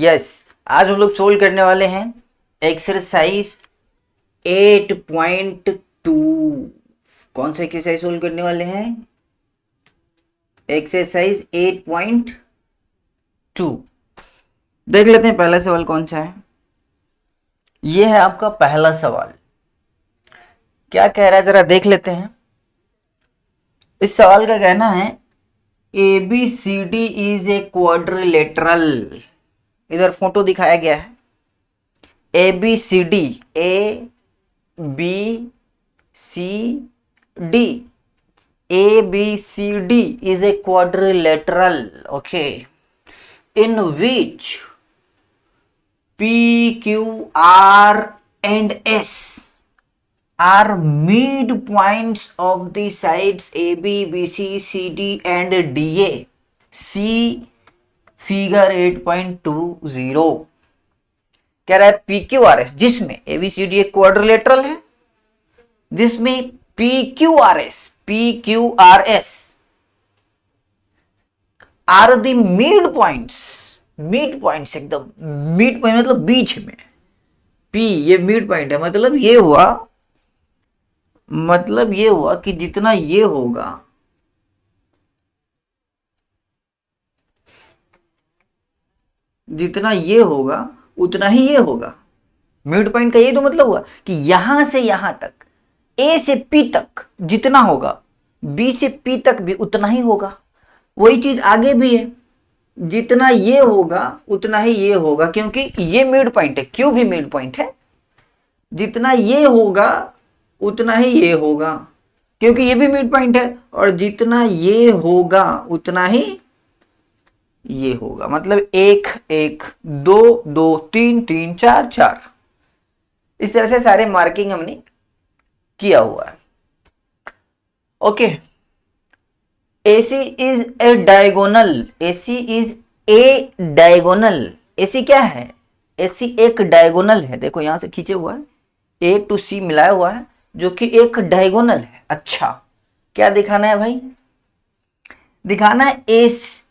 Yes, आज हम लोग सोल्व करने वाले हैं एक्सरसाइज 8.2। कौन सा एक्सरसाइज सोल्व करने वाले हैं? एक्सरसाइज 8.2। देख लेते हैं पहला सवाल कौन सा है। यह है आपका पहला सवाल। क्या कह रहा है जरा देख लेते हैं। इस सवाल का कहना है ABCD इज ए क्वाड्रिलेटरल। इधर फोटो दिखाया गया है। ABCD, ABCD, ABCD is a quadrilateral, okay, in which PQR and S are midpoints of the sides AB, BC, CD and DA. See figure 8.20। कह रहा है PQRS, जिसमें ABCD एक quadrilateral है, जिसमें PQRS are the midpoints. Midpoints एकदम midpoint मतलब बीच में। P ये मिड पॉइंट है, मतलब ये हुआ कि जितना ये होगा उतना ही ये होगा। मिड पॉइंट का ये तो मतलब हुआ कि यहां से यहां तक A से P तक जितना होगा B से P तक भी उतना ही होगा। वही चीज आगे भी है, जितना ये होगा उतना ही ये होगा, क्योंकि ये मिड पॉइंट है, Q भी मिड पॉइंट है। जितना ये होगा उतना ही ये होगा, क्योंकि ये भी मिड पॉइंट है, और जितना ये होगा उतना ही ये होगा। मतलब 1 1 2 2 3 3 4 4, इस तरह से सारे मार्किंग हमने किया हुआ है। Okay, AC is a diagonal. AC is a diagonal. AC क्या है? AC एक डायगोनल है। देखो यहां से खींचे हुआ है, A to C मिलाया हुआ है, जो कि एक डायगोनल है। अच्छा, क्या दिखाना है भाई? दिखाना है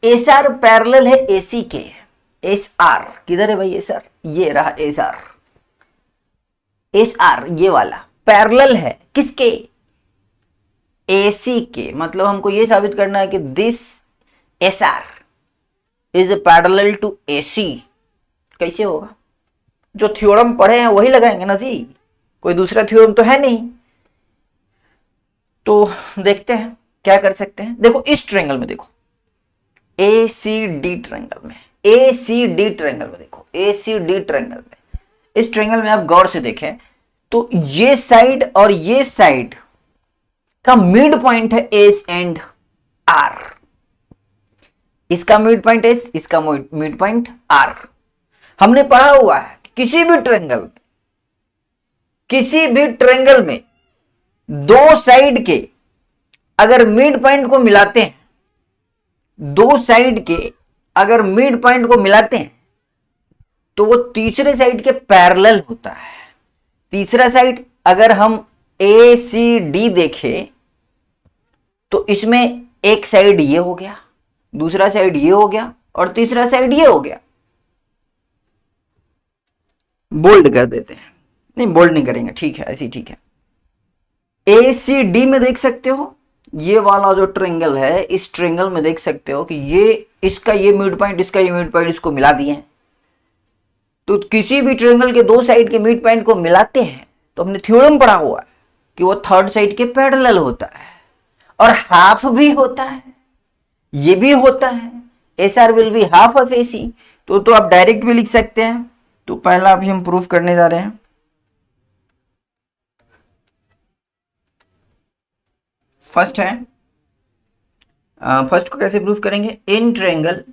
SR पैरेलल है AC के। SR किधर है भाई? SR ये रहा। SR ये वाला पैरेलल है किसके? AC के। मतलब हमको ये साबित करना है कि this SR is parallel to AC। कैसे होगा? जो थ्योरम पढ़े हैं वही लगाएंगे ना जी, कोई दूसरा थ्योरम तो है नहीं। तो देखते हैं क्या कर सकते हैं। देखो इस ट्रायंगल में, देखो ACD ट्रायंगल में, ACD ट्रायंगल में, देखो ACD ट्रायंगल में, इस ट्रायंगल में आप गौर से देखें तो ये साइड और ये साइड का मिड पॉइंट है एस एंड आर। इसका मिड पॉइंट एस, इसका मिड पॉइंट आर। हमने पढ़ा हुआ है किसी भी ट्रायंगल में दो साइड के अगर मिड पॉइंट को मिलाते हैं, दो साइड के अगर मिड पॉइंट को मिलाते हैं तो वो तीसरे साइड के पैरेलल होता है। तीसरा साइड अगर हम ACD देखें तो इसमें एक साइड ये हो गया, दूसरा साइड ये हो गया, और तीसरा साइड ये हो गया। बोल्ड कर देते हैं, नहीं बोल्ड नहीं करेंगे, ठीक है ऐसी ठीक है। ACD में देख सकते हो ये वाला जो ट्रायंगल है, इस ट्रायंगल में देख सकते हो कि ये इसका ये मिड पॉइंट, इसका ये मिड पॉइंट, इसको मिला दिए हैं। तो किसी भी ट्रायंगल के दो साइड के मिड पॉइंट को मिलाते हैं तो हमने थ्योरम पढ़ा हुआ है कि वो थर्ड साइड के पैरेलल होता है, और हाफ भी होता है, ये भी होता है। SR will be half of AC। तो आप डायरेक्ट भी लिख सकते हैं। तो पहला अभी हम प्रूफ करने जा रहे हैं। फर्स्ट है, फर्स्ट को कैसे प्रूफ करेंगे? इन ट्रायंगल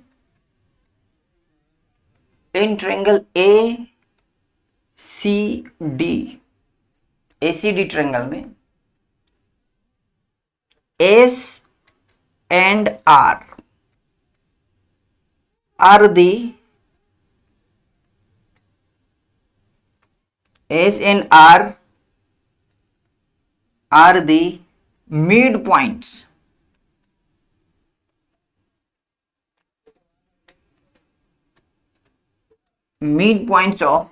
ACD ट्रायंगल में S and R are the mid points mid points of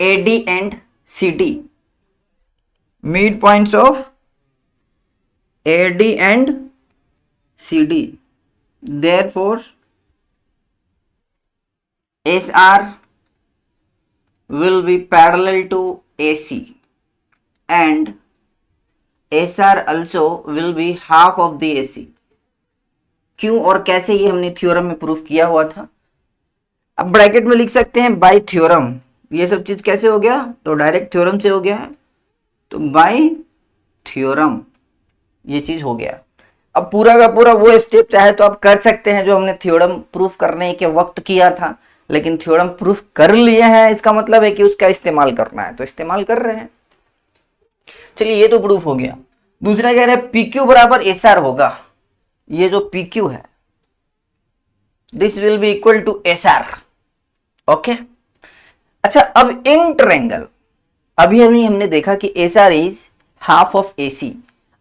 AD and CD, mid points of AD and CD, therefore SR will be parallel to AC and SR also will be half of the AC। क्यों और कैसे, ये हमने theorem में proof किया हुआ था। अब ब्रैकेट में लिख सकते हैं बाय थ्योरम। ये सब चीज कैसे हो गया, तो डायरेक्ट थ्योरम से हो गया है, तो बाय थ्योरम ये चीज हो गया। अब पूरा का पूरा वो स्टेप चाहे तो आप कर सकते हैं जो हमने थ्योरम प्रूफ करने के वक्त किया था, लेकिन थ्योरम प्रूफ कर लिए हैं इसका मतलब है कि उसका इस्तेमाल करना है, तो इस्तेमाल कर रहे हैं। चलिए ये तो प्रूफ हो गया। दूसरा कह रहे हैं PQ बराबर SR होगा। ये जो PQ है this will be equal to SR। Okay, अच्छा अब इन ट्रायंगल, अभी हमने देखा कि SR is half of AC।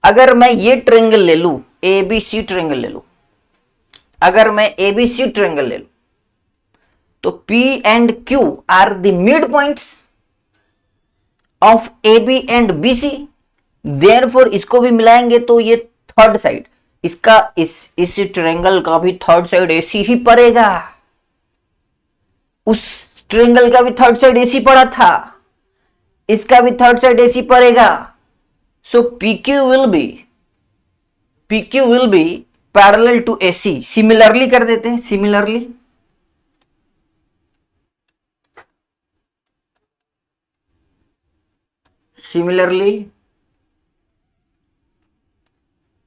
अगर मैं ये ट्रायंगल ले लू, ABC ट्रायंगल ले लू, अगर मैं ABC ट्रायंगल ले लू तो P and Q are the mid points of AB and BC, therefore इसको भी मिलाएंगे तो ये थर्ड साइड, इसका इस ट्रायंगल का भी थर्ड साइड AC ही पड़ेगा। उस ट्रायंगल का भी थर्ड साइड AC पड़ा था, इसका भी थर्ड साइड AC पड़ेगा। सो PQ will be parallel to AC। Similarly कर देते हैं, similarly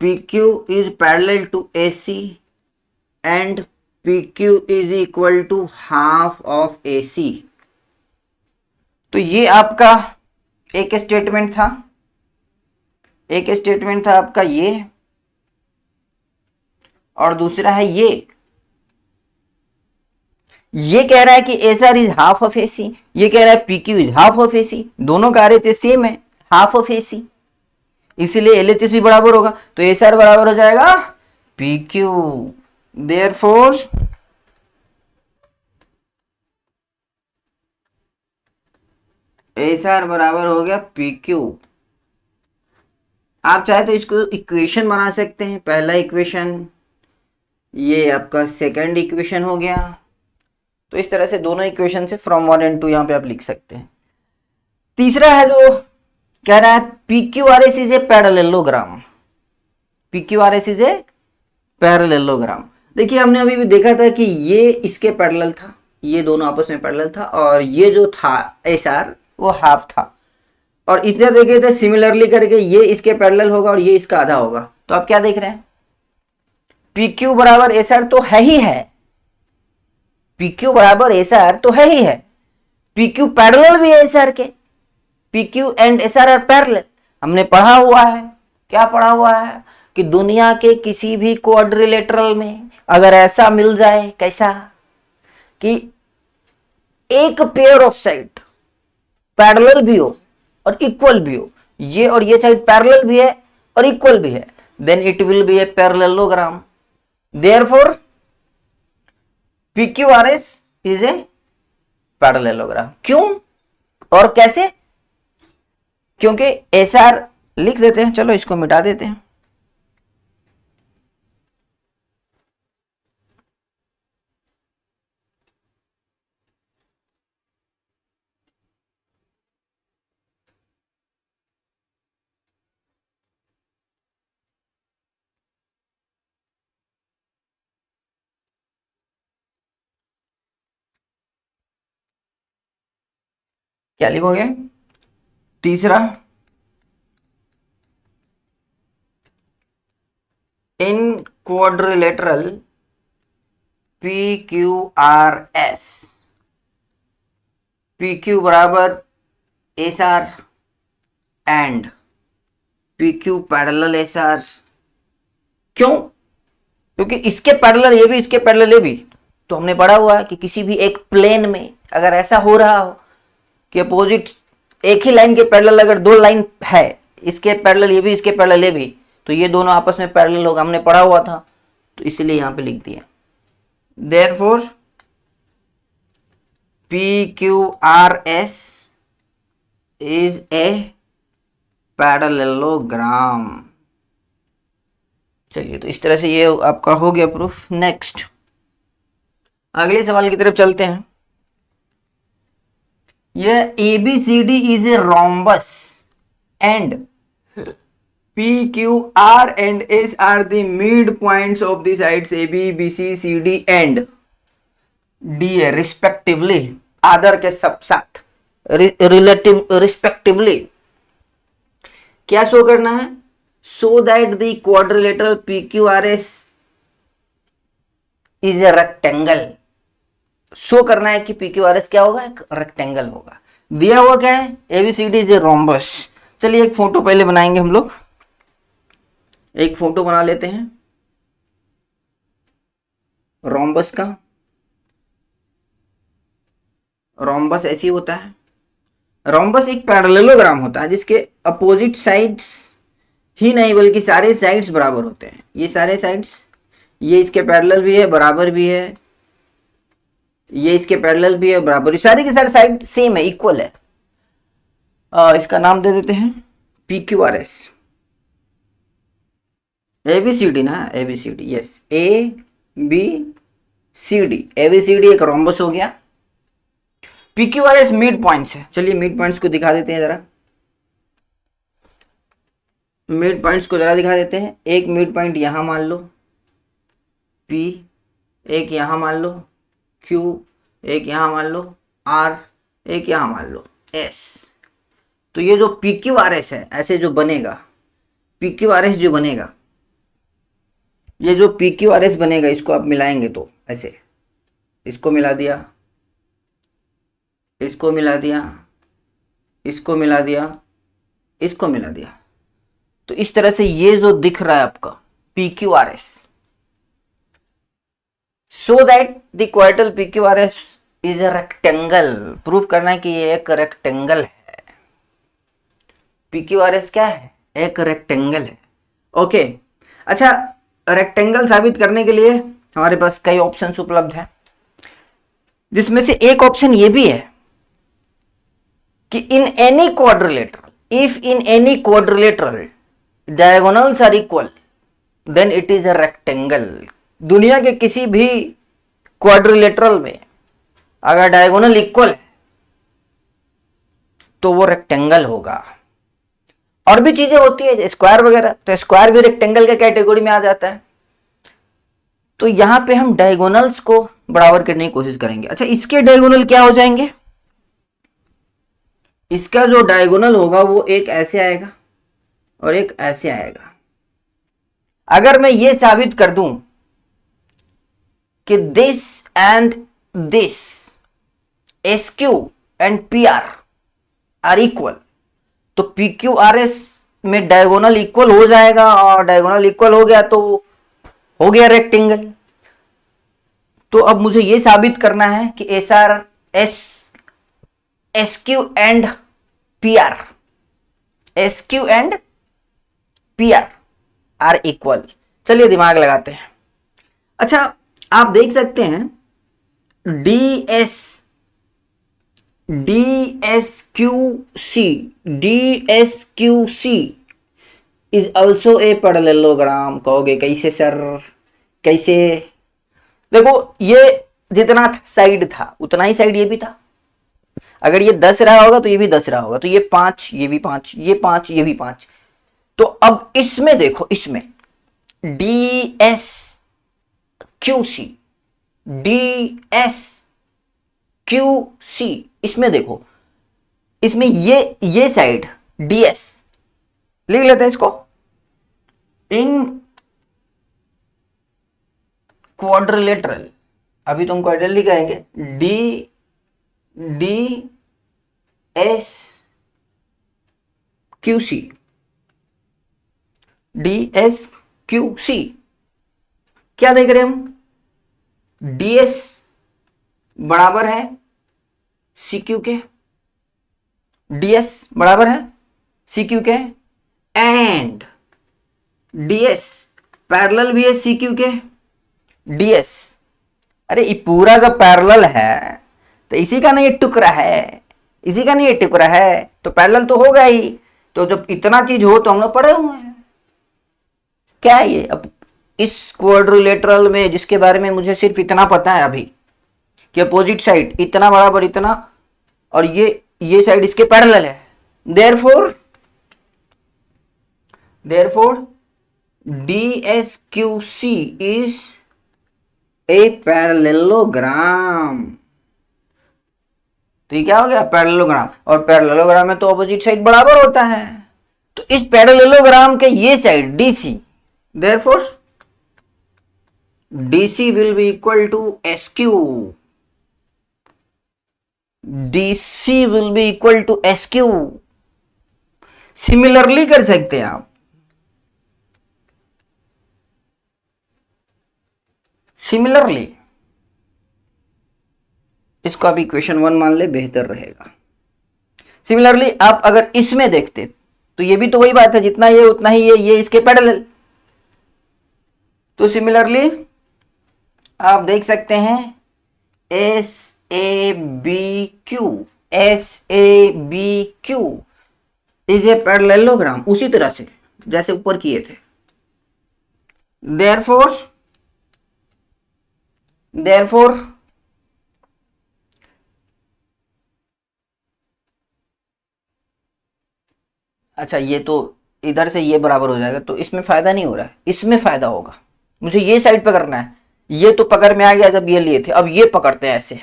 PQ is parallel to AC and PQ is equal to half of AC। तो ये आपका एक स्टेटमेंट था, एक स्टेटमेंट था आपका ये, और दूसरा है ये कह रहा है कि SR is half of AC, ये कह रहा है PQ is half of AC। दोनों का RHS सेम है, हाफ ऑफ AC, इसीलिए LHS भी बराबर होगा, तो SR बराबर हो जाएगा PQ। देयरफॉर SR बराबर हो गया PQ। आप चाहे तो इसको इक्वेशन बना सकते हैं, पहला इक्वेशन, ये आपका सेकंड इक्वेशन हो गया। तो इस तरह से दोनों इक्वेशन से फ्रॉम 1 and 2 यहां पे आप लिख सकते हैं। तीसरा है जो कह रहा है PQRS is a parallelogram, PQRS is a parallelogram. देखिए हमने अभी भी देखा था कि ये इसके पैरेलल था, ये दोनों आपस में पैरेलल था, और ये जो था SR वो हाफ था, और इधर देखे थे सिमिलरली करके ये इसके पैरेलल होगा और ये इसका आधा होगा। तो आप क्या देख रहे हैं, PQ बराबर SR तो है ही है, PQ बराबर SR तो है ही है, PQ पैरेलल भी है SR के, PQ and SR are parallel. हमने पढ़ा हुआ है, क्या पढ़ा हुआ है कि दुनिया के किसी भी क्वाड्रिलेटरल में अगर ऐसा मिल जाए, कैसा कि एक पेयर ऑफ साइड पैरेलल भी हो और इक्वल भी हो, ये और ये साइड पैरेलल भी है और इक्वल भी है, then it will be a parallelogram. Therefore PQRS is a parallelogram. क्यों और कैसे, क्योंकि SR लिख देते हैं, चलो इसको मिटा देते हैं, क्या लिखोगे, तीसरा इन क्वाड्रिलेटरल PQRS, PQ बराबर SR and PQ parallel SR। क्यों, क्योंकि इसके पैरेलल ये भी, इसके पैरेलल ये भी। तो हमने पढ़ा हुआ है कि किसी भी एक प्लेन में अगर ऐसा हो रहा हो कि अपोजिट एक ही लाइन के पैरेलल अगर दो लाइन है, इसके पैरेलल ये भी, इसके पैरेलल ये भी, तो ये दोनों आपस में पैरेलल होगा, हमने पढ़ा हुआ था, तो इसलिए यहां पे लिख दिया। Therefore PQRS is a parallelogram. चलिए, तो इस तरह से ये आपका हो गया प्रूफ। नेक्स्ट अगले सवाल की तरफ चलते हैं। यह ABCD is a rhombus and PQR and S are the midpoints of the sides AB, BC, CD and DA respectively। आदर के सब साथ रिलेटिव रिस्पेक्टिवली क्या शो करना है? So that the quadrilateral PQRS is a rectangle. Show करना है कि PQRS क्या होगा? एक रेक्टेंगल होगा। दिया हुआ क्या है? ABCD is a rhombus. चलिए एक फोटो पहले बनाएंगे हम लोग। एक फोटो बना लेते हैं रोम्बस का। रोम्बस ऐसी होता है। रोम्बस एक पैरेललोग्राम होता है जिसके अपोजिट साइड्स ही नहीं बल्कि सारे साइड्स बराबर होते हैं। ये सारे साइड्स, ये इसके पैरेलल भी है, बराबर भी है, ये इसके पैरेलल भी है, बराबर भी, सारे के सारे साइड सेम है, इक्वल है। इसका नाम दे देते हैं PQRS। ABCD ना, ABCD, यस, ABCD। ABCD एक रोम्बस हो गया। PQRS मिड पॉइंट्स है। चलिए मिड पॉइंट्स को दिखा देते हैं जरा। मिड पॉइंट्स को जरा दिखा देते हैं। एक मिड पॉइंट यहां मान लो P, एक यहां मान लो Q, एक यहां मान लो R, एक यहां मान लो S। तो ये जो PQRS है ऐसे जो बनेगा, PQRS जो बनेगा, ये जो PQRS बनेगा इसको आप मिलाएंगे तो ऐसे, इसको मिला दिया, इसको मिला दिया, इसको मिला दिया, इसको मिला दिया, तो इस तरह से ये जो दिख रहा है आपका PQRS। So that the quadrilateral PQRS is a rectangle. Proof करना है कि ये एक रेक्टेंगल है। PQRS क्या है? एक रेक्टेंगल है। ओके, अच्छा, रेक्टेंगल साबित करने के लिए हमारे पास कई ऑप्शंस उपलब्ध हैं, जिसमें से एक ऑप्शन ये भी है कि in any quadrilateral, if in any quadrilateral diagonals are equal then it is a rectangle. दुनिया के किसी भी क्वाड्रिलेटरल में अगर डायगोनल इक्वल है तो वो रेक्टेंगल होगा। और भी चीजें होती है स्क्वायर वगैरह, तो स्क्वायर भी रेक्टेंगल के कैटेगरी में आ जाता है। तो यहां पे हम डायगोनल्स को बराबर करने की कोशिश करेंगे। अच्छा, इसके डायगोनल क्या हो जाएंगे? इसका जो डायगोनल होगा वो एक ऐसे आएगा और एक ऐसे आएगा। अगर मैं ये साबित कर दूं कि this and this SQ and PR are equal, तो PQRS में डायगोनल इक्वल हो जाएगा, और डायगोनल इक्वल हो गया तो हो गया रेक्टेंगल। तो अब मुझे यह साबित करना है कि SQ and PR are equal. चलिए दिमाग लगाते हैं। अच्छा, आप देख सकते हैं DSQC is also a parallelogram. कहोगे कैसे सर, कैसे? देखो, ये जितना साइड था उतना ही साइड ये भी था। अगर ये 10 रहा होगा तो ये भी 10 रहा होगा, तो ये 5, ये भी 5, ये 5, ये भी 5। तो अब इसमें देखो, इसमें DSQC, इसमें देखो, इसमें ये साइड DS लिख लेते हैं इसको। इन क्वाड्रिलेटरल, अभी तुम क्वाड्रिलेटरल कहेंगे, DSQC क्या देख रहे हैं हम? DS बराबर है CQ के, DS बराबर है CQ के, एंड DS पैरेलल भी है CQ के, DS। अरे ये पूरा जब पैरेलल है तो इसी का ना ये टुकड़ा है, इसी का नहीं ये टुकड़ा है, तो पैरेलल तो होगा ही। तो जब इतना चीज हो तो हम लोग पढ़े हुए हैं। क्या है ये? अब इस क्वाड्रिलेटरल में जिसके बारे में मुझे सिर्फ इतना पता है अभी कि अपोजिट साइड इतना बराबर इतना, और ये साइड इसके पैरेलल है, therefore DSQC is a parallelogram. तो ये क्या हो गया? पैरेललोग्राम। और पैरेललोग्राम में तो अपोजिट साइड बराबर होता है, तो इस पैरेललोग्राम के ये side DC, therefore DC will be equal to SQ, DC will be equal to SQ। Similarly कर सकते हैं आप, सिमिलरली इसको आप इक्वेशन 1 मान ले, बेहतर रहेगा। सिमिलरली आप अगर इसमें देखते तो ये भी तो वही बात है, जितना ये उतना ही ये इसके पैरेलल। तो सिमिलरली आप देख सकते हैं SABQ इज ए पैरेललोग्राम, उसी तरह से जैसे ऊपर किए थे। देयरफॉर अच्छा, ये तो इधर से ये बराबर हो जाएगा, तो इसमें फायदा नहीं हो रहा है, इसमें फायदा होगा। मुझे ये साइड पकड़ना है, ये तो पकड़ में आ गया जब ये लिए थे, अब ये पकड़ते हैं ऐसे,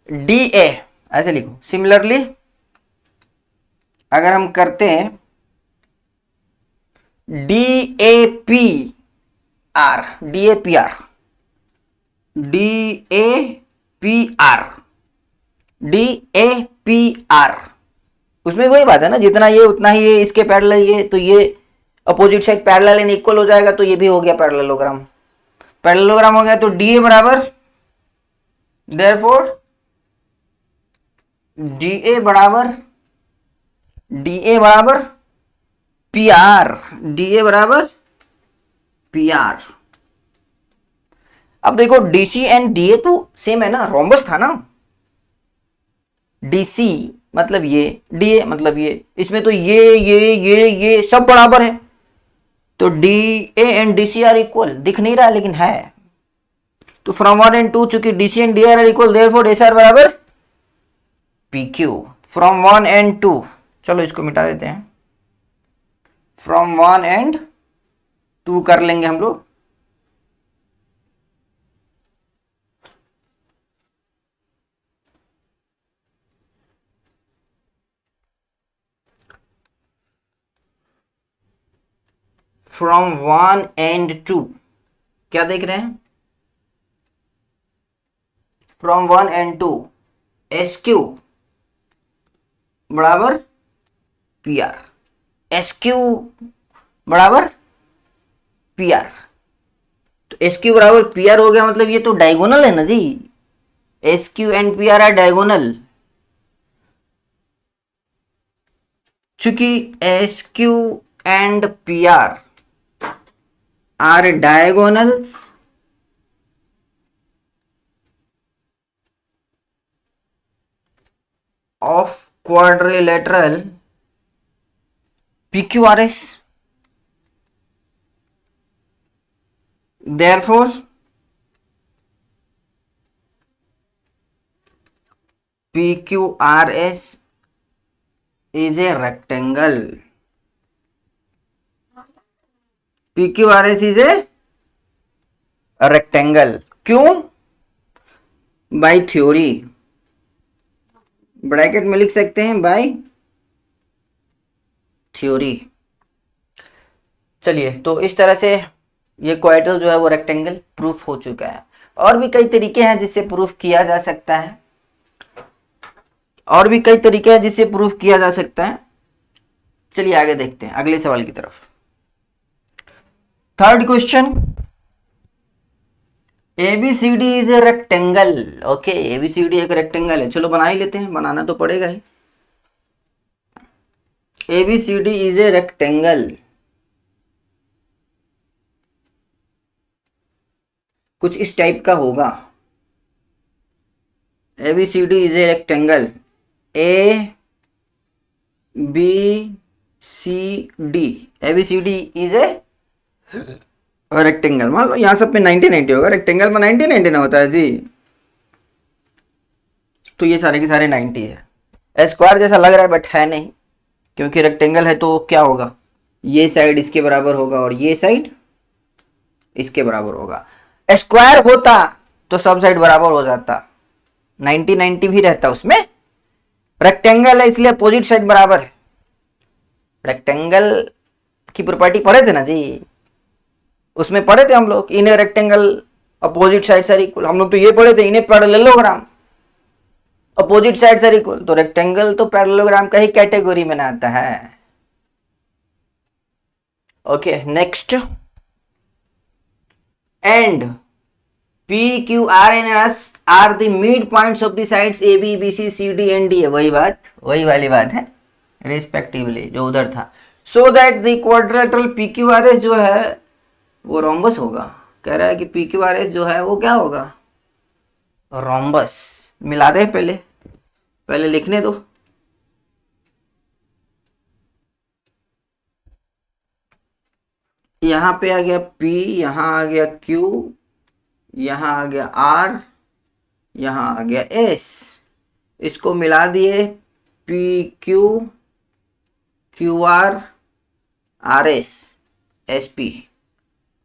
DA ऐसे लिखो। सिमिलरली अगर हम करते हैं DAPR, उसमें वही बात है ना, जितना ये उतना ही ये इसके पैरेलल, ये तो ये opposite side parallel and equal हो जाएगा, तो ये भी हो गया पैरेललोग्राम। पैरेललोग्राम हो गया तो DA बराबर, देयरफॉर DA बराबर PR। अब देखो DC एंड DA तो सेम है ना, रोम्बस था ना। DC मतलब ये, DA मतलब ये, इसमें तो ये सब बराबर है, तो DA and DC are equal. दिख नहीं रहा लेकिन है। तो फ्रॉम 1 एंड 2 चूंकि DC and DR are equal, therefore SR बराबर PQ। फ्रॉम 1 एंड 2, चलो इसको मिटा देते हैं, फ्रॉम 1 एंड 2 कर लेंगे हम लोग। फ्रॉम 1 एंड 2 क्या देख रहे हैं? फ्रॉम 1 एंड 2 SQ बराबर PR, SQ बराबर PR। तो SQ बराबर PR हो गया, मतलब ये तो डायगोनल है ना जी, SQ and PR are diagonal. चूंकि SQ and PR are diagonals, of quadrilateral PQRS, therefore PQRS is a rectangle। PQRS is a rectangle। क्यों? बाय थ्योरी, ब्रैकेट में लिख सकते हैं बाय थ्योरी। चलिए, तो इस तरह से ये क्वाड्रेटल जो है वो रेक्टेंगल प्रूफ हो चुका है। और भी कई तरीके हैं जिससे प्रूफ किया जा सकता है, और भी कई तरीके हैं जिससे प्रूफ किया जा सकता है। चलिए आगे देखते हैं अगले सवाल की तरफ। Third question, ABCD is a rectangle. Okay, ABCD एक रेक्टेंगल है, चलो बना ही लेते हैं, बनाना तो पड़ेगा ही। ABCD इज ए रेक्टेंगल, कुछ इस टाइप का होगा। ABCD is a rectangle. ABCD is a rectangle. मान लो यहाँ सब पे 90 90 होगा, रेक्टेंगल में 90 90 ना होता है जी. तो ये सारे के सारे 90 है. स्क्वायर जैसा लग रहा है बट है नहीं, क्योंकि रेक्टेंगल है तो क्या होगा, ये साइड इसके बराबर होगा और ये साइड इसके बराबर होगा. स्क्वायर होता तो सब साइड बराबर हो जाता, 90 90 भी रहता उसमें. रेक्टेंगल है इसलिए अपोजिट साइड बराबर है. रेक्टेंगल की प्रॉपर्टी पढ़े थे ना जी, उसमें पढ़े थे हम लोग, in rectangle opposite side are equal. हम लोग तो ये पढ़े थे इन्हें parallelogram opposite side are equal. तो रेक्टेंगल तो पैरेललोग्राम का ही कैटेगरी में आता है. Okay next. And PQR and S are the midpoints of the sides AB BC CD and D. वही बात, वही वाली बात है, रेस्पेक्टिवली जो उधर था. So that the quadrilateral PQRS जो है वो रोम्बस होगा. कह रहा है कि PQRS जो है वो क्या होगा, रोम्बस. मिला दे पहले लिखने दो. यहां पे आ गया P, यहां आ गया Q, यहां आ गया R, यहां आ गया S. इसको मिला दिए PQ QR RS SP.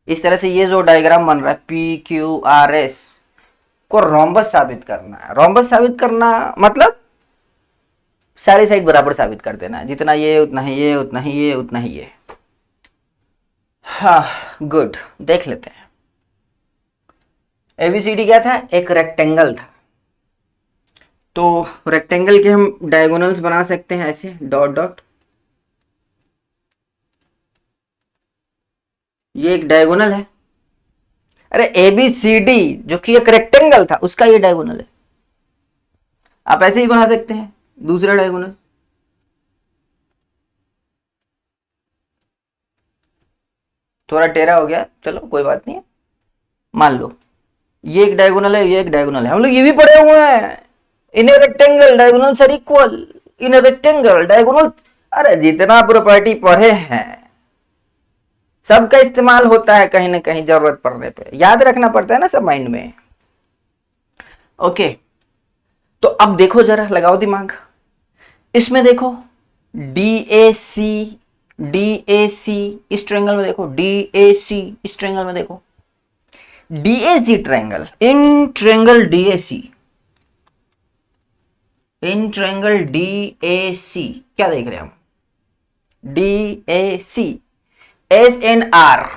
इस तरह से ये जो डायग्राम बन रहा है PQRS को रोम्बस साबित करना है. रोम्बस साबित करना मतलब सारी साइड बराबर साबित कर देना है, जितना ये उतना ही ये, उतना ही ये, उतना ही ये. हाँ गुड, देख लेते हैं. ABCD क्या था, एक रेक्टेंगल था. तो रेक्टेंगल के हम डायगोनल्स बना सकते हैं ऐसे डॉट डॉट. ये एक डायगोनल है. अरे ABCD जो कि एक रेक्टेंगल था उसका ये डायगोनल है. आप ऐसे ही बना सकते हैं दूसरा डायगोनल. थोड़ा टेढ़ा हो गया, चलो कोई बात नहीं है. मान लो ये एक डायगोनल है, ये एक डायगोनल है. हम लोग ये भी पढ़े हुए हैं, in a rectangle diagonals are equal, in a rectangle diagonal. अरे जितना प्रॉपर्टी पढ़े हैं सबका इस्तेमाल होता है कहीं ना कहीं, जरूरत पड़ने पे याद रखना पड़ता है ना सब माइंड में. ओके तो अब देखो जरा, लगाओ दिमाग. इसमें देखो DAC इस ट्रायंगल में देखो, DAC इस ट्रायंगल में देखो, DAC ट्रायंगल, इन ट्रायंगल DAC, इन ट्रायंगल DAC क्या देख रहे हैं हम, DAC S and R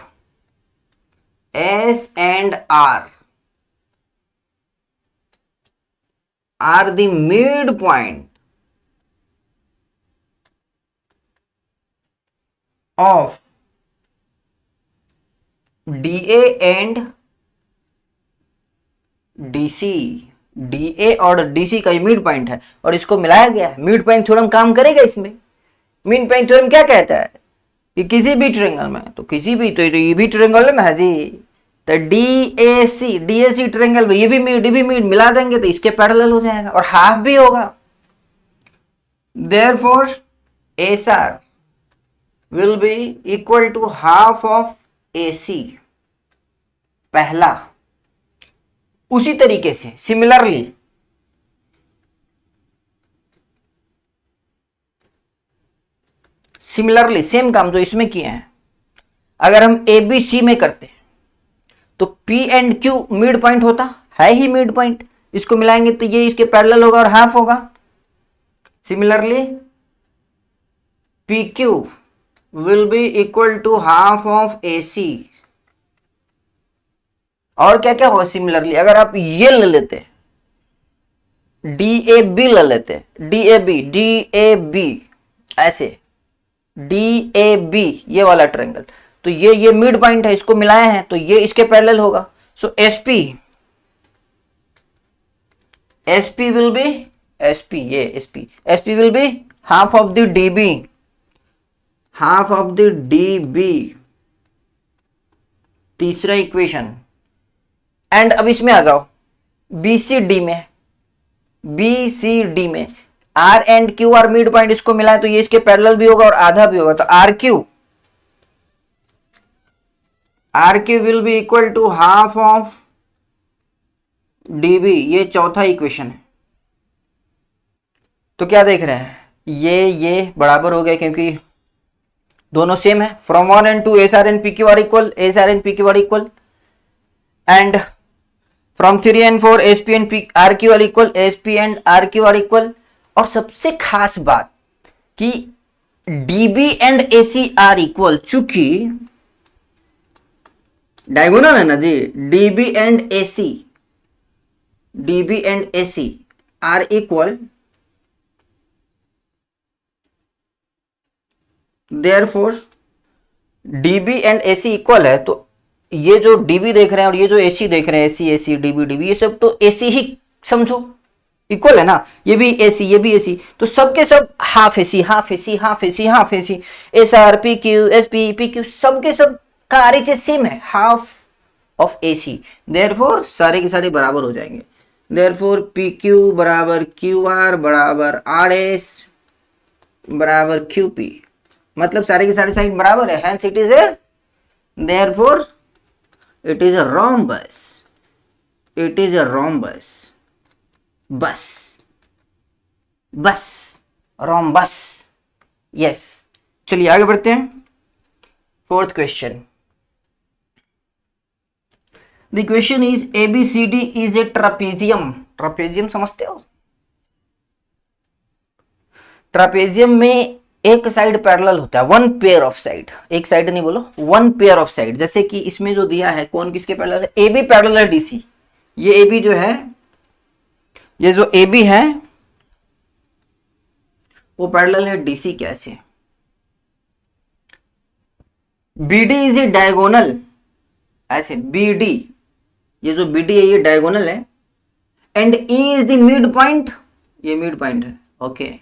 are the midpoint of DA and DC. DA और DC का ये मिड पॉइंट है और इसको मिलाया गया है. मिड पॉइंट थ्योरम काम करेगा इसमें. मिड पॉइंट थ्योरम क्या कहता है कि किसी भी ट्रायंगल में, तो किसी भी, तो ये भी ट्रायंगल है ना जी, तो DAC ट्रायंगल में ये भी मिड मिला देंगे तो इसके पैरेलल हो जाएगा और हाफ भी होगा. Therefore SR will be equal to half of AC. पहला. उसी तरीके से सिमिलरली सेम काम जो इसमें किए हैं अगर हम ABC में करते तो P and Q mid point होता है ही मिड पॉइंट. इसको मिलाएंगे तो ये इसके पैरेलल होगा और हाफ होगा. Similarly PQ will be equal to half of AC. और क्या क्या होगा सिमिलरली, अगर आप ये ले लेते DAB ले लेते, DAB ऐसे DAB ये वाला ट्रायंगल, तो ये मिड पॉइंट है, इसको मिलाए हैं तो ये इसके पैरेलल होगा. सो SP will be SP will be half of the DB. तीसरा इक्वेशन. एंड अब इसमें आ जाओ BCD में. बी सी डी में R and Q R mid point इसको मिला है तो ये इसके पैरेलल भी होगा और आधा भी होगा, तो R Q will be equal to half of DB. ये चौथा इक्वेशन है। तो क्या देख रहे हैं, ये बराबर हो गया क्योंकि दोनों सेम है। From 1 and 2 S R and P Q are equal, S R and P Q are equal, and from 3 and 4 S P and P R Q are equal, S P and R Q are equal. और सबसे खास बात कि DB and AC are equal, चूंकि diagonal है ना जी, DB and AC are equal, therefore DB and AC equal है। तो ये जो डीबी देख रहे हैं और ये जो एसी देख रहे हैं, एसी डीबी डीबी, ये सब तो एसी ही समझो, इक्वल है ना। ये भी एसी, ये भी एसी, तो सबके सब half AC half AC half AC half AC, S R P Q S P P Q, सबके सब का आरएचएस सेम है, हाफ ऑफ एसी। देयरफॉर सारे के सारे बराबर हो जाएंगे। देयरफॉर पी क्यू बराबर क्यू आर बराबर आर एस बराबर क्यू पी, मतलब सारे के सारे साइड बराबर है। Hence it is a, therefore it is a rhombus, it is a rhombus, बस बस रोम्बस, यस। चलिए आगे बढ़ते हैं। Fourth question, the question is ABCD is a trapezium. Trapezium समझते हो? ट्रापेजियम में एक साइड पैरेलल होता है, वन पेयर ऑफ साइड, एक साइड नहीं बोलो, वन पेयर ऑफ साइड। जैसे कि इसमें जो दिया है, कौन किसके पैरेलल है, ए बी पैरेलल है डीसी। ये ए बी जो है, ये जो ए बी है वो पैरेलल है डीसी। कैसे? B D is a diagonal, ऐसे बी डी, ये जो बी डी है ये डायगोनल है, and E is the mid point, ये मिड पॉइंट है, ओके।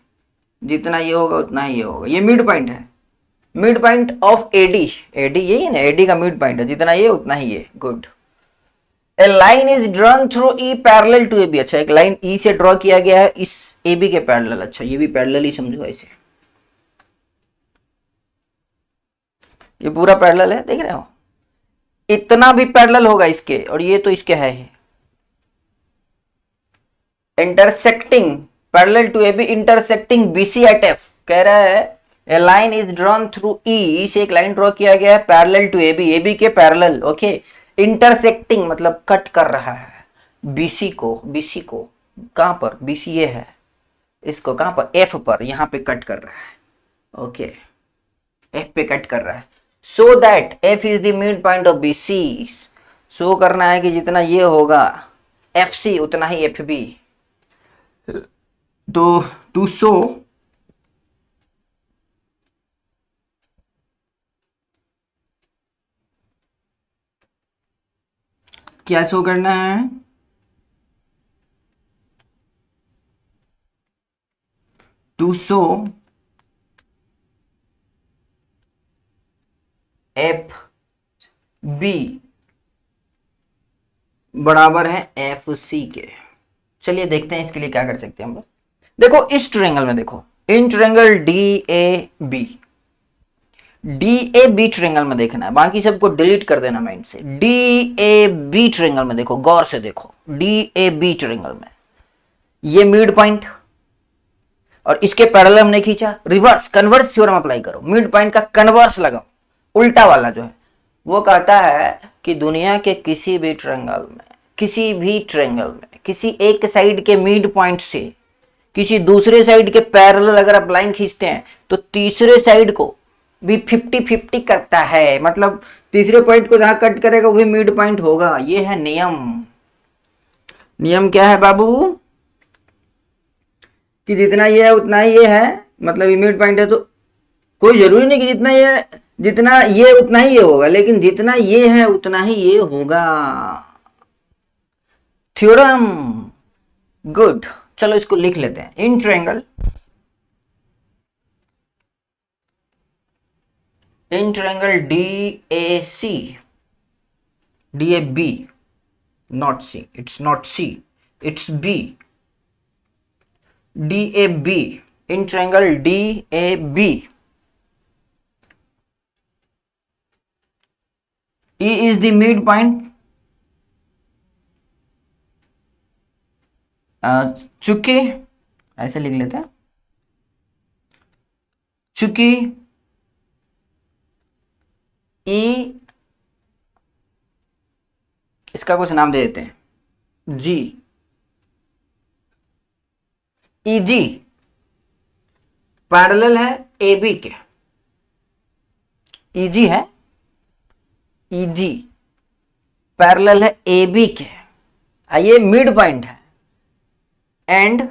जितना ये होगा उतना ही ये होगा, ये मिड पॉइंट है, mid point of AD. AD यही ना, एडी का मिड पॉइंट है, जितना ये उतना ही ये, good. A line is drawn through E parallel to A B. अच्छा, एक लाइन ई से ड्रॉ किया गया है इस ए बी के पैरेलल। अच्छा, ये भी पैरेलल ही समझो ऐसे, ये पूरा पैरेलल है, देख रहे हो? इतना भी पैरेलल होगा इसके, और ये तो इसके है ही। Intersecting parallel to A B, intersecting BC at F. कह रहा है a line is drawn through E से एक लाइन ड्रॉ किया गया है पैरेलल टू ए बी के पैरेलल, ओके। इंटरसेक्टिंग मतलब कट कर रहा है बीसी को कहां पर, बीसी ये है, इसको कहां पर, एफ पर, यहां पे कट कर रहा है, ओके, एफ पे कट कर रहा है। So that F is the mid point of BC. Show करना है कि जितना ये होगा एफ सी उतना ही एफ बी। तो टू शो क्या शो करना है, टू शो एफ बी बराबर है एफ सी के। चलिए देखते हैं इसके लिए क्या कर सकते हैं हम लोग। देखो इस ट्रायंगल में, देखो in triangle D A B triangle में देखना है, बाकी सबको डिलीट कर देना माइंड से। डी ए बी ट्रायंगल में देखो, गौर से देखो, डी ए बी ट्रायंगल में ये मिड पॉइंट और इसके पैरेलल हमने खींचा, रिवर्स कन्वर्स थ्योरम अप्लाई करो, मिड पॉइंट का कन्वर्स लगाओ, उल्टा वाला जो है वो कहता है कि दुनिया के किसी भी ट्रायंगल में, किसी एक साइड के मिड पॉइंट से किसी दूसरे साइड के पैरेलल अगर आप लाइन खींचते हैं तो तीसरे साइड को भी 50-50 करता है। मतलब तीसरे पॉइंट को जहां कट करेगा वही मिड पॉइंट होगा। ये है नियम। नियम क्या है बाबू, कि जितना ये है उतना ही ये है, मतलब ये मिड पॉइंट है तो कोई जरूरी नहीं कि जितना ये उतना ही ये होगा, लेकिन जितना ये है उतना ही ये होगा। Theorem, good. चलो इसको लिख लेते हैं। In triangle DAC, DAB, not C, it's not C, it's B, D A B, in triangle D A B, E is the midpoint, चूंकि ऐसे लिख लेते हैं, चूंकि E, इसका कुछ नाम दे देते हैं G, EG पैरेलल है AB के, EG है, EG पैरेलल है AB के, ये मिड पॉइंट है, and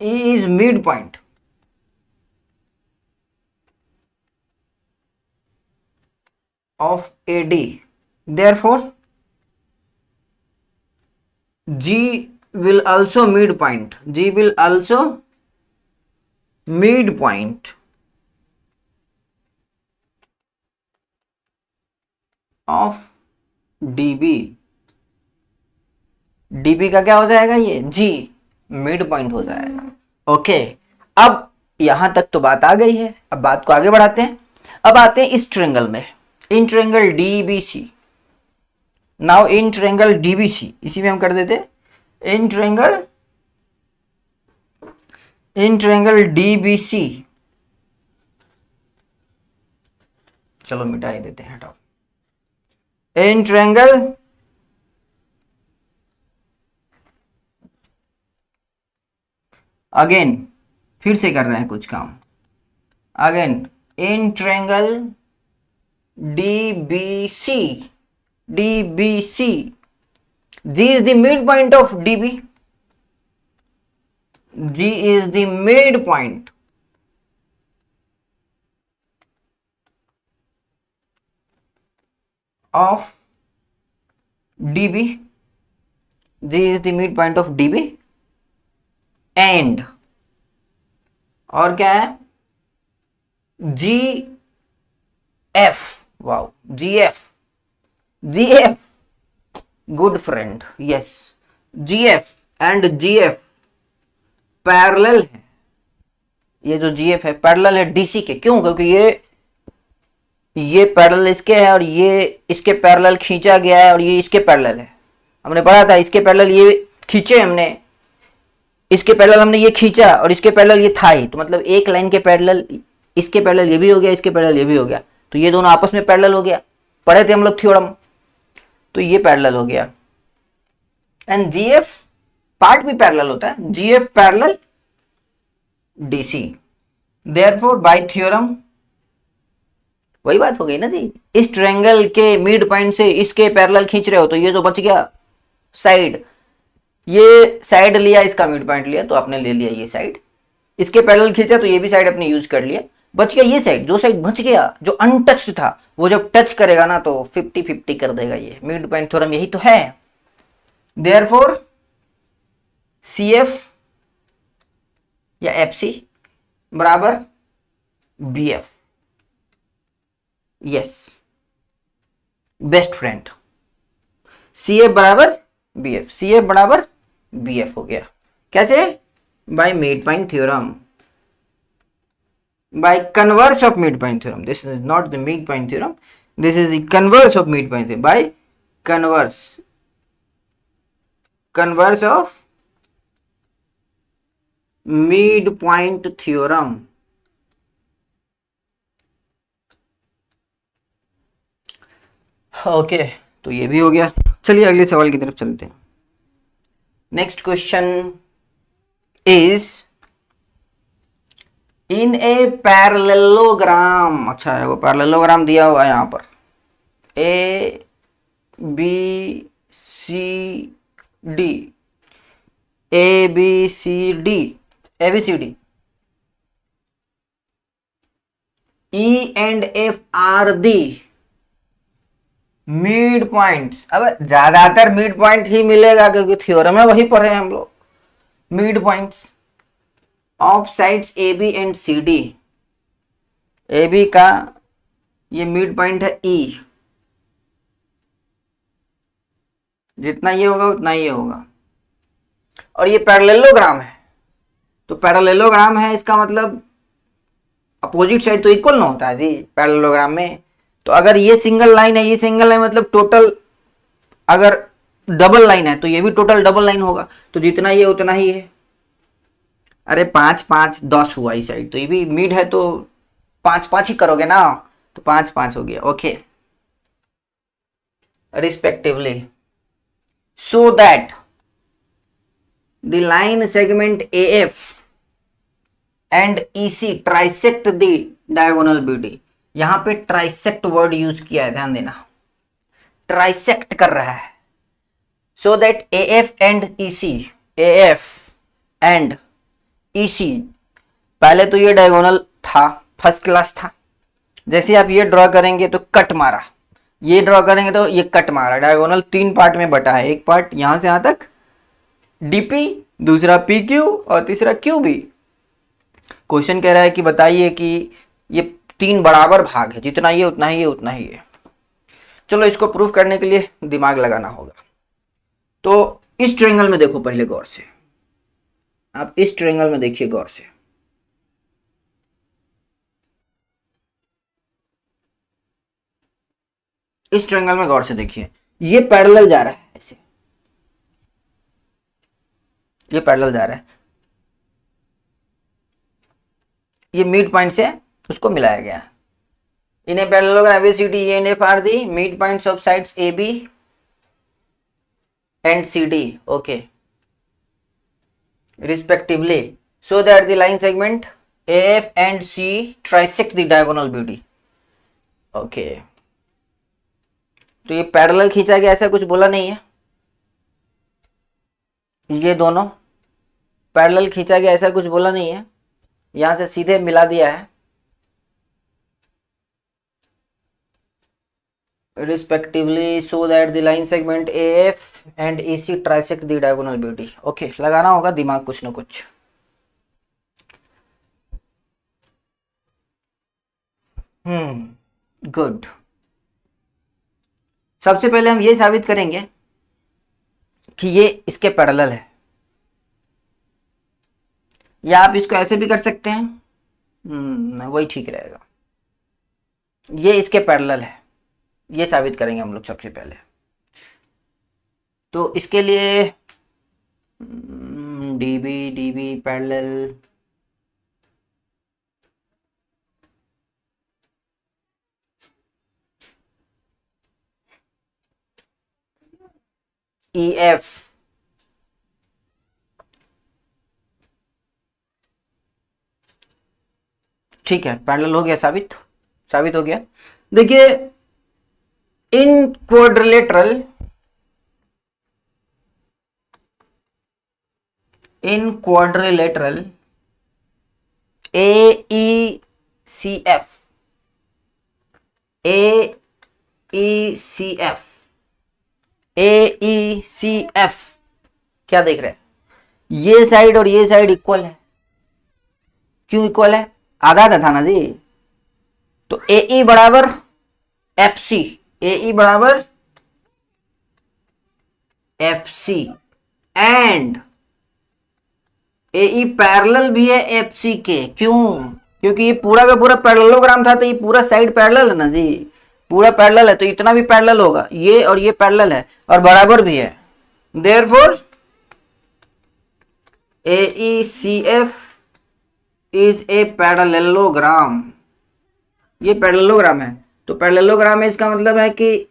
E is midpoint of AD, therefore G will also midpoint, G will also midpoint of DB, DB का क्या हो जाएगा, ये G मिड पॉइंट हो जाएगा। ओके, अब यहां तक तो बात आ गई है, अब बात को आगे बढ़ाते हैं। अब आते हैं इस ट्रायंगल में, in triangle DBC। Now in triangle DBC, इसी में हम कर देते इन ट्रायंगल DBC, चलो मिटा ही देते हैं, हटाओ। इन ट्रायंगल अगेन फिर से कर रहे हैं कुछ काम, again in triangle DBC, G is the midpoint of DB, G is the midpoint of DB, G is the midpoint of DB, and और क्या है, G F, wow, G F good friend, yes, G F and G F parallel है, ये जो G F है parallel है DC के, क्यों, क्योंकि ये पैरेलल इसके है और ये इसके पैरेलल खींचा गया है और ये इसके पैरेलल है, हमने पढ़ा था, इसके पैरेलल ये खींचे हमने, इसके पैरेलल हमने ये खींचा और इसके पैरेलल ये था ही, तो मतलब एक लाइन के पैरेलल इसके पैरेलल ये भी हो गया, इसके पैरेलल ये भी हो गया, तो ये दोनों आपस में पैरेलल हो गया, पढ़े थे हम लोग थ्योरम, तो ये पैरेलल हो गया। एंड जीएफ पार्ट भी पैरेलल होता है, GF parallel DC, therefore by theorem, वही बात हो गई ना जी, इस ट्रायंगल के मिड पॉइंट से इसके पैरेलल खींच रहे हो तो ये जो बच गया साइड, ये साइड लिया, इसका मिड पॉइंट लिया तो आपने ले लिया ये साइड, इसके पैरेलल खींचा तो ये भी साइड अपने यूज कर लिया, बच गया ये साइड, जो साइड बच गया जो अनटच्ड था वो जब टच करेगा ना तो 50-50 कर देगा, ये मिड पॉइंट थ्योरम यही तो है। देयरफॉर CF या FC बराबर BF, yes, best friend, CF बराबर BF, CF बराबर BF हो गया, कैसे, by mid point theorem, by converse of midpoint theorem, this is not the midpoint theorem, this is the converse of midpoint theorem, by converse of midpoint theorem। Okay तो ये भी हो गया, चलिए अगले सवाल की तरफ चलते हैं। Next question is in a parallelogram, अच्छा है वो पैरेललोग्राम दिया हुआ है यहाँ पर, A B C D, A B C D, A B C D, E and F are the mid points. अब ज्यादातर मिड पॉइंट ही मिलेगा क्योंकि थ्योरम में वही पढ़े हम लोग, mid points of sides A B and C D, A B का ये मिड पॉइंट है ई, जितना ये होगा उतना ये होगा, और ये पैरेललोग्राम है, तो पैरेललोग्राम है इसका मतलब अपोजिट साइड तो इक्वल ना होता है जी पैरेललोग्राम में। तो अगर ये सिंगल लाइन है, ये सिंगल लाइन मतलब टोटल, अगर डबल लाइन है तो ये भी टोटल डबल लाइन होगा, तो जितना ये उतना ही है। अरे 5 5 10 हुआ इस साइड, तो ये भी मिड है तो 5 5 ही करोगे ना, तो 5 5 हो गया। Okay, respectively, so that the line segment AF and EC trisect the diagonal BD। यहां पे ट्राइसेक्ट वर्ड यूज किया है, ध्यान देना, ट्राइसेक्ट कर रहा है। So that AF and EC, AF and EC, पहले तो ये डायगोनल था, फर्स्ट क्लास था। जैसे आप ये ड्रॉ करेंगे तो कट मारा, ये ड्रॉ करेंगे तो ये कट मारा। डायगोनल 3 पार्ट में बटा है, एक पार्ट यहां से यहां तक DP, दूसरा PQ और तीसरा QB। क्वेश्चन कह रहा है कि बताइए कि ये 3 बराबर भाग है, जितना ये उतना ही ये उतना ही है। चलो इसको प्रूफ करने के लिए दिमाग लगाना होगा। तो इस ट्रायंगल में देखो पहले गौर से, आप इस ट्रायंगल में देखिए गौर से। इस ट्रायंगल में गौर से देखिए, ये पैरेलल जा रहा है ऐसे, ये पैरेलल जा रहा है, ये मिड पॉइंट से उसको मिलाया गया। In a parallelogram ABCD and F are the midpoints of sides AB and CD, okay, respectively, so that the line segment AF and C trisect the diagonal BD, okay। तो ये parallel खींचा गया, ऐसा कुछ बोला नहीं है, ये दोनों पैरेलल खींचा गया ऐसा कुछ बोला नहीं है, यहां से सीधे मिला दिया है। Respectively so that the line segment AF and EC trisect the diagonal BD। Okay, लगाना होगा दिमाग कुछ ना कुछ। गुड। सबसे पहले हम ये साबित करेंगे कि ये इसके पैरेलल है, या आप इसको ऐसे भी कर सकते हैं, वही ठीक रहेगा। ये इसके पैरेलल है, ये साबित करेंगे हम लोग सबसे पहले। तो इसके लिए DB पैरेलल EF ठीक है, पैरेलल हो गया, साबित हो गया। देखिए इन क्वाड्रिलेटरल AECF क्या देख रहे हैं, ये साइड और ये साइड इक्वल है। क्यों इक्वल है, आधा आधा था ना जी। तो AE बराबर FC, AE बराबर FC एंड AE पैरेलल भी है FC के। क्यों, क्योंकि ये पूरा का पूरा पैरेललोग्राम था, तो ये पूरा साइड पैरेलल है ना जी, पूरा पैरेलल है, तो इतना भी पैरेलल होगा, ये और ये पैरेलल है और बराबर भी है। Therefore AECF is a parallelogram. ये पैरेललोग्राम है, तो पैरेललोग्राम है इसका मतलब है कि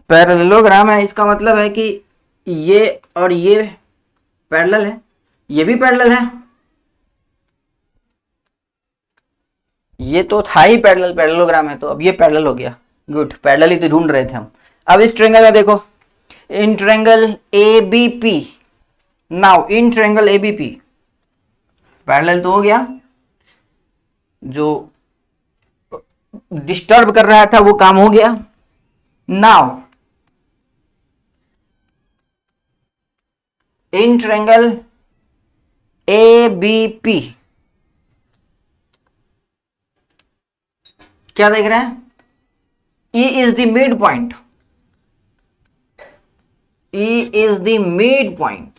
पैरेललोग्राम है इसका मतलब है कि ये और ये पैरेलल है, ये भी पैरेलल है, ये तो था ही पैरेलल, पैरेललोग्राम है, तो अब ये पैरेलल हो गया। गुड, पैरेलल ही तो ढूंढ रहे थे हम। अब इस ट्रायंगल में देखो, in triangle ABP, now in triangle ABP parallel तो हो गया, जो डिस्टर्ब कर रहा था वो काम हो गया। नाउ इन ट्रायंगल ABP क्या देख रहे हैं, E is the mid point, is the midpoint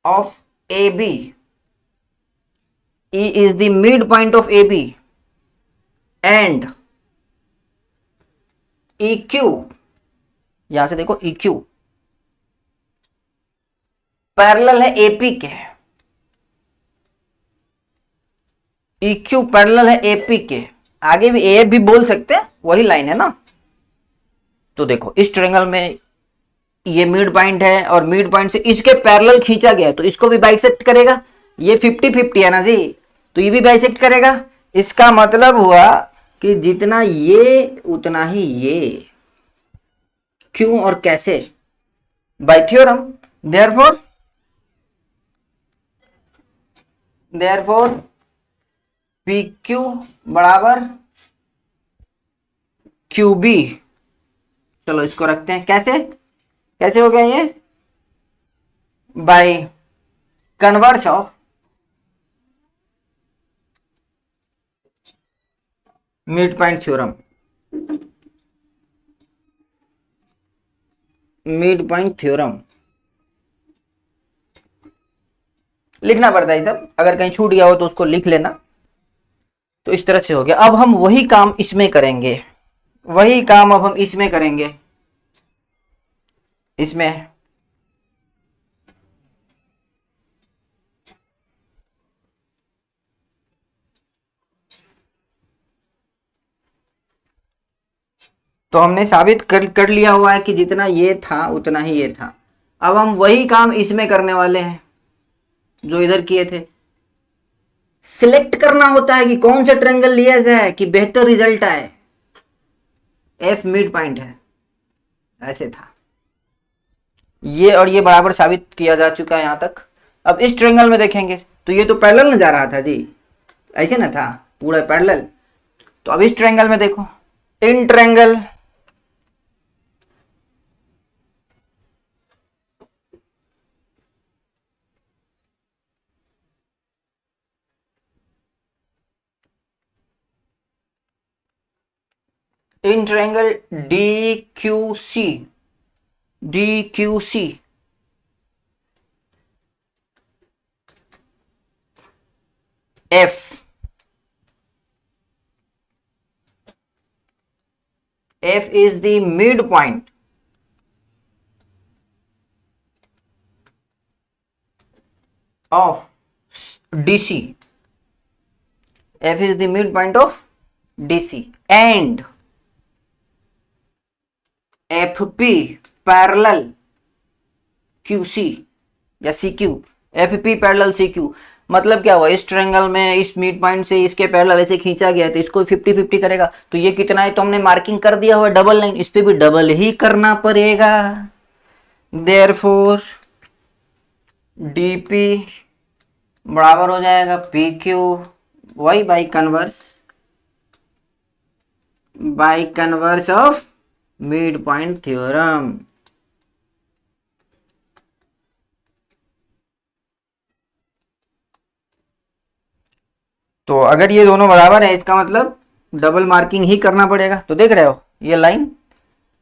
of AB. E is the midpoint of AB and EQ, यहां से देखो EQ पैरेलल है AP के, EQ पैरेलल है AP के, आगे भी AF भी बोल सकते हैं, वही लाइन है ना। तो देखो इस ट्रायंगल में ये मिड पॉइंट है और मिड पॉइंट से इसके पैरेलल खींचा गया है, तो इसको भी बाइसेक्ट करेगा। ये 50-50 है ना जी, तो ये भी बाइसेक्ट करेगा। इसका मतलब हुआ कि जितना ये उतना ही ये। क्यों और कैसे? Bye theorem. देयरफॉर PQ बराबर QB। चलो इसको रखते हैं। कैसे कैसे हो गया ये? By converse of mid point theorem. Mid point theorem लिखना पड़ता है सब, अगर कहीं छूट गया हो तो उसको लिख लेना। तो इस तरह से हो गया। अब हम वही काम इसमें करेंगे, वही काम अब हम इसमें करेंगे। इसमें तो हमने साबित कर लिया हुआ है कि जितना ये था उतना ही ये था। अब हम वही काम इसमें करने वाले हैं जो इधर किए थे। सिलेक्ट करना होता है कि कौन सा ट्रायंगल लिया जाए कि बेहतर रिजल्ट आए। F मिड पॉइंट है, ऐसे था। ये और ये बराबर साबित किया जा चुका है यहां तक। अब इस ट्रायंगल में देखेंगे तो ये तो पैरेलल न जा रहा था जी, ऐसे ना था पूरा पैरेलल। तो अब इस ट्रायंगल में देखो, in triangle in triangle DQC F is the midpoint of DC. F is the midpoint of DC and FP parallel QC या CQ। FP पैरेलल CQ मतलब क्या हुआ? इस ट्रायंगल में इस मिड पॉइंट से इसके पैरेलल ऐसे खींचा गया तो इसको 50-50 करेगा। तो ये कितना है तो हमने मार्किंग कर दिया हुआ डबल लाइन, इस पे भी डबल ही करना पड़ेगा। देयरफॉर DP बराबर हो जाएगा PQ वही by converse of mid point theorem. तो अगर ये दोनों बराबर है इसका मतलब डबल मार्किंग ही करना पड़ेगा। तो देख रहे हो ये लाइन,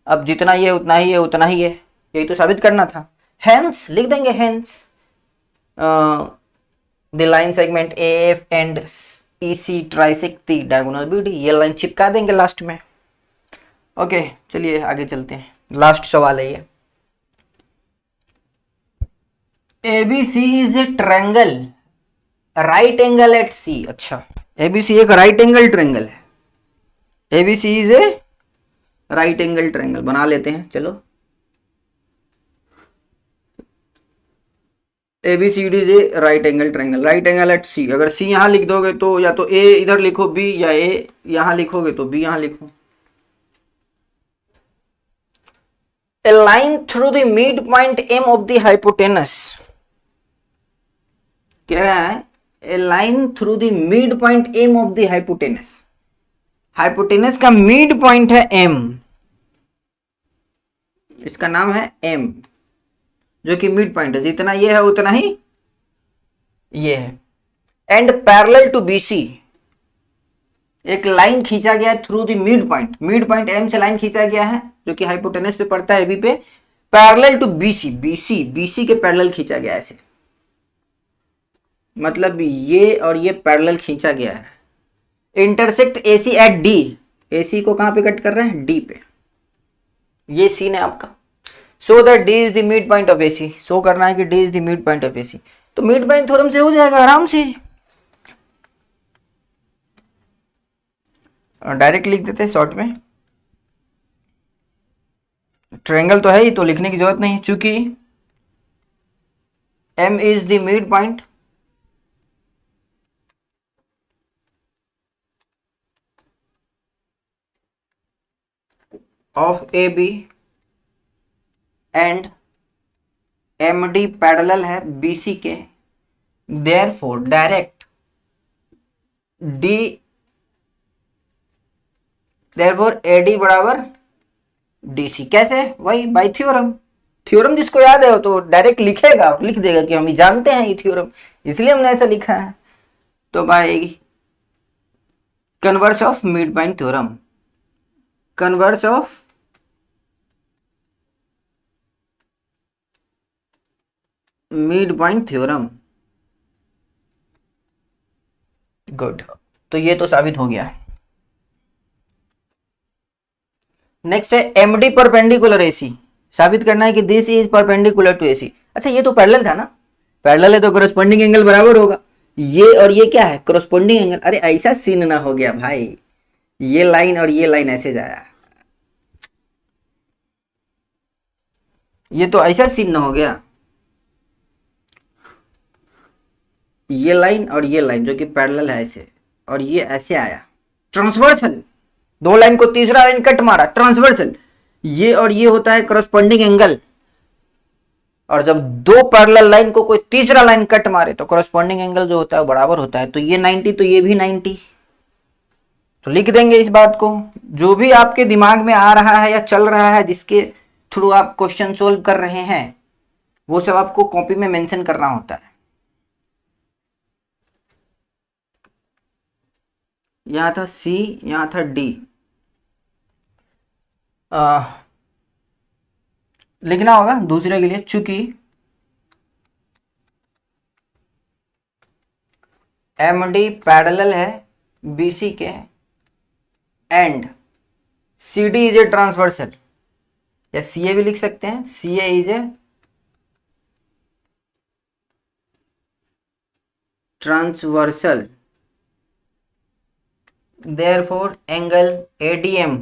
अब जितना ये उतना ही ये उतना ही ये, यही तो साबित करना था। हेंस लिख देंगे, hence the line segment AF and EC trisect the diagonal BD। ये लाइन चिपका देंगे लास्ट में। ओके चलिए आगे चलते हैं। लास्ट सवाल है ये। ABC is a triangle right angle at C। अच्छा, ABC एक राइट एंगल ट्रायंगल है। ABC is a right angle triangle बना लेते हैं। चलो ABCD is a right angle triangle, right angle at C। अगर C यहां लिख दोगे तो या तो A इधर लिखो B, या A यहां लिखोगे तो B यहां लिखो। A line through the midpoint M of the hypotenuse। कह रहा है a line through the midpoint M of the hypotenuse। Hypotenuse का मिड पॉइंट है M, इसका नाम है M, जो कि मिड पॉइंट है। जितना ये है उतना ही ये है। एंड पैरेलल टू BC एक लाइन खींचा गया है through the mid point M से लाइन खींचा गया है जो कि हाइपोटेनस पे पड़ता है एबी पे, पैरेलल टू बीसी के पैरेलल खींचा गया है ऐसे, मतलब ये और ये पैरेलल खींचा गया है। Intersect AC at D, AC को कहां पे कट कर रहे हैं, डी पे, ये सीन है आपका। So that D is the mid point of AC, show करना है कि D is the mid point of AC, तो मिड पॉइंट थ्योरम से हो जाएगा आराम से, डायरेक्ट लिख देते हैं शॉर्ट में। ट्रायंगल तो है ही तो लिखने की जरूरत नहीं, चूंकि M is the mid point of AB and MD parallel है BC के, therefore direct D, therefore AD बराबर DC। कैसे, वही बाय थ्योरम, थ्योरम जिसको याद है तो डायरेक्ट लिखेगा और लिख देगा कि हम ही जानते हैं ये थ्योरम, इसलिए हमने ऐसा लिखा है। तो by converse of mid point theorem, converse of mid point theorem, good, तो ये तो साबित हो गया है। नेक्स्ट है एमडी परपेंडिकुलर एसी, साबित करना है कि this is perpendicular to AC. अच्छा ये तो पैरेलल था ना, पैरेलल है तो करस्पॉन्डिंग एंगल बराबर होगा, ये और ये क्या है, करस्पॉन्डिंग एंगल। अरे ऐसा सीन ना हो गया भाई, ये लाइन और ये लाइन ऐसे जाया, ये तो ऐसा सीन ना हो गया, ये लाइन और ये लाइन जो कि पैरेलल है ऐसे, और ये ऐसे आया ट्रांसवर्सल, दो लाइन को तीसरा लाइन कट मारा ट्रांसवर्सल, ये और ये होता है करस्पॉन्डिंग एंगल, और जब दो पैरेलल लाइन को कोई तीसरा लाइन कट मारे तो करस्पॉन्डिंग एंगल जो होता है बराबर होता है, तो ये 90 तो ये भी 90, तो लिख देंगे इस बात को। जो भी आपके दिमाग में आ रहा है या चल रहा है जिसके थ्रू आप क्वेश्चन सोल्व कर रहे हैं वो सब आपको कॉपी में मेंशन करना होता है। यहां था C, यहां था D, लिखना होगा दूसरे के लिए, चूंकि MD पैरेलल है BC के and CD is a transversal, या CA भी लिख सकते हैं, CA is a transversal, therefore angle ADM